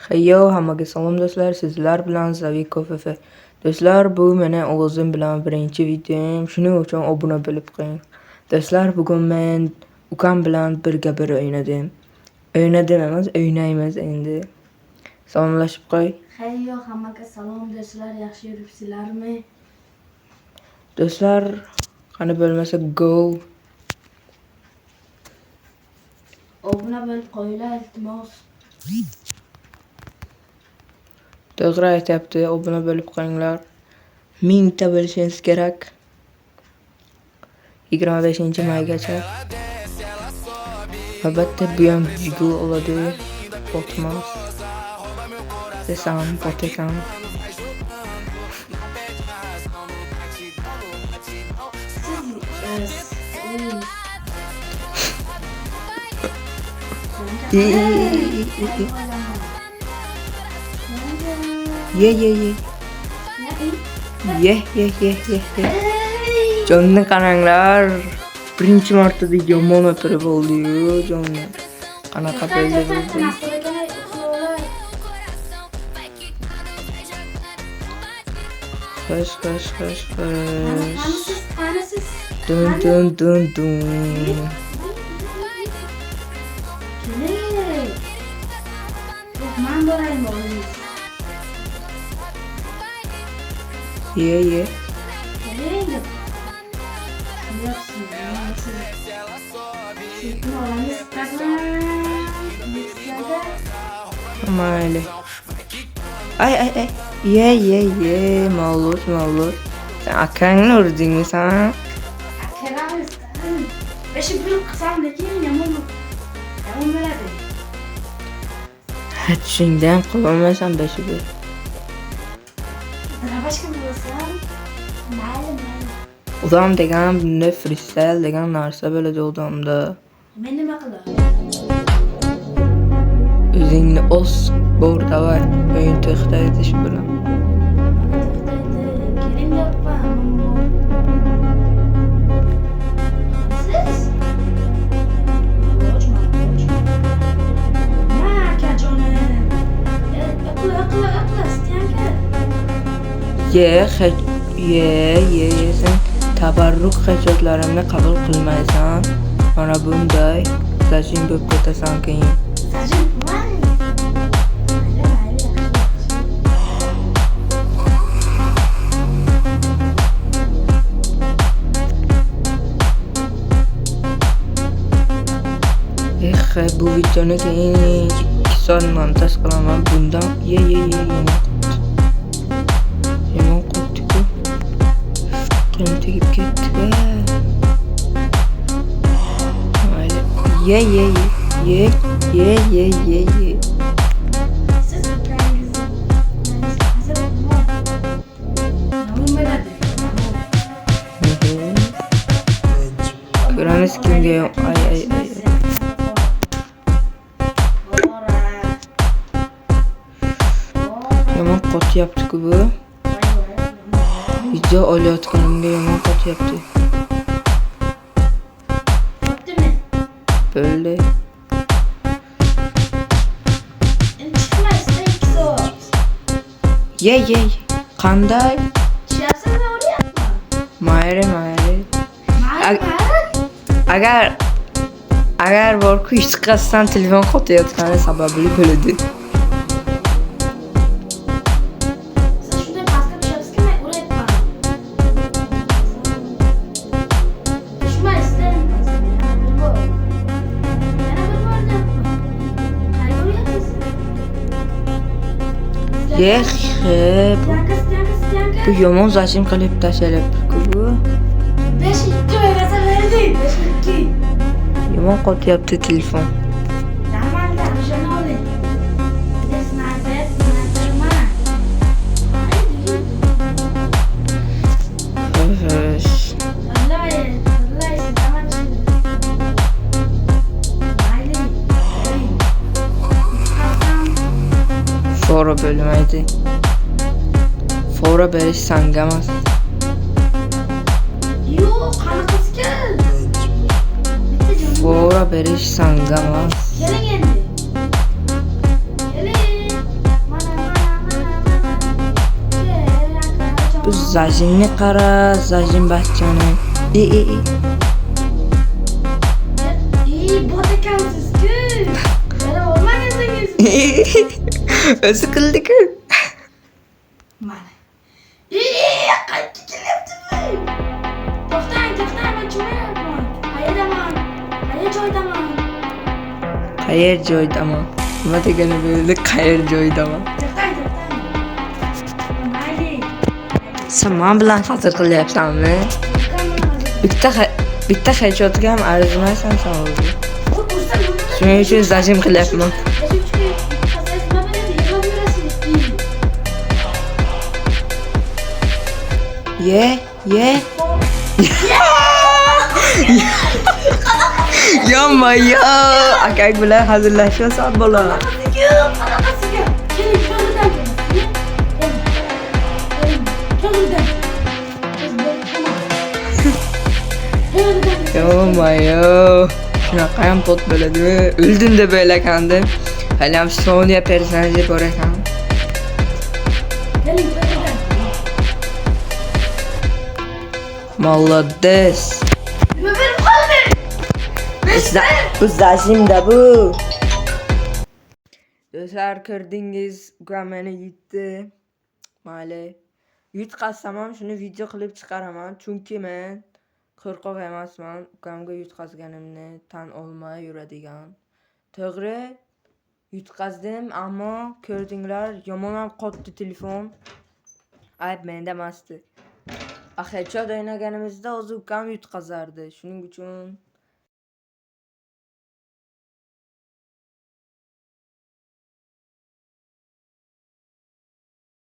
Hayyo, hammaga salom do'stlar. Sizlar bilan Zaviko FF. Do'stlar, bu meni o'zim bilan birinchi videom. Shuning uchun obuna bo'lib qo'ying. Do'stlar, bugun men ukam bilan birga bir o'ynadim. O'ynadim emas, o'ynaymiz endi. Salomlashib qo'y. Hayyo, hammaga salom do'stlar. Yaxshi yuribsizlarmi? Do'stlar, qani bo'lmasa go. Obuna bo'lib qo'yinglar, iltimos. To'g'ri aytyapti, obuna bo'lib qo'yinglar. 1000 ta bo'lishingiz kerak. 25-maygacha. Albatta bu ham video oladi. Botmas. Desam, botekam. Ye. Jonni qaranglar. Birinchi martada yomon o'tirib oldi-yu, jonni. Qanaqa bo'ldi? Xo'sh. Dun. Ye. Mayli. Ay. Ye. Mavlud. Sen akangni urdingmi sen? Akamiz. Beshi bir qisam lekin yomon bo'ladi. Tushingdan qilolmaysan beshi bir. Boshqa bo'lsam, mayli. Odam degan bunda freestyle degan narsa bo'ladi odamda. Men nima qilay? O'zingni os bor davay, o'yin to'xtaydi shu bilan. Keling yo'qman. Siz? Ma, akajonim. Aql, istiyanka. Ye, sen tabarruk hajatlarimni qabul qilmaysan. Mana bunday sajin bo'lib ketasan keyin. Sajin mayli. Bu videoni keyin 2 soat montaj qilaman. Bundan ye. Yomon qopdi-ku. Qo'lim tegib ketdi. Mayli. Ye. Siz ukrangiz. Hazır olma. Yomon bo'ladi. Ko'ramiz kimga. Ay. Yomon qotyapti-ku bu. Video olayotganimga yomon qotyapti. Bo'ptimi? Bo'ldi. Endi chiqmasda 2 soat. Ye. Qanday? Chiqyapsan, men o'rayapman. Mayli. Agar borku hech qasdan telefon qotayotgani sababli bo'ladi. Siz shunday pastga tushasizki, men o'rayapman. Tushmaysizda. Yana bir bor deyapman. Qayerga o'rayapsiz? Ye. Bu yomon zachim qilib tashlayapti-ku bu. 5-2 o'ynasa berding. 5-2. Yomon qotyapti telefon. Normalda o'shani oling. Bitta sniperman. Xo'sh. Vallahi, tamam. Mayli. Fora bo'lmaydi. Fora berish sanga emas. Yo'q, qanaqasiga? Fora berish sanga emas. Keling endi. Keling. Bu zajinni qara, zajin bachchani. İyi. İyi bot ekansiz-ku. Yana olmagansiz. O'zi qildi-ku. Mana. Qayerga kelyaptimi? To'xtang, men tushmayapman. Qayerdaman? Qayerda joydaman? Qayer joydaman? Nima degani bo'ldi? Qayer joydaman? To'xtang. Mayli. Sen men bilan hazır qilyapsanmi? Bitta headshotga ham arzimaysan sen o'zi. Shuning uchun zajim qilyapman. Ye. Yonma ya. Akang bilan hazırlashyapsan bola. Yonma ya. Shunaqa ham bot bo'ladimi? O'ldim deb o'ylagandim. Hali ham Sonya personaji bor ekan. Молодец. Uzlaşım da bu. Do'stlar ko'rdingiz, ukam meni yutdi. Mayli. Yutqazsam ham shuni video qilib chiqaraman, chunki men qo'rqoq emasman. Ukamga yutqazganimni tan olmay yuradigan. To'g'ri, yutqazdim, ammo ko'rdinglar, yomon ham qotdi telefon. Ayb menda emasdi. Headshot o'ynaganimizda o'zi ukam yutqazardi. Shuning uchun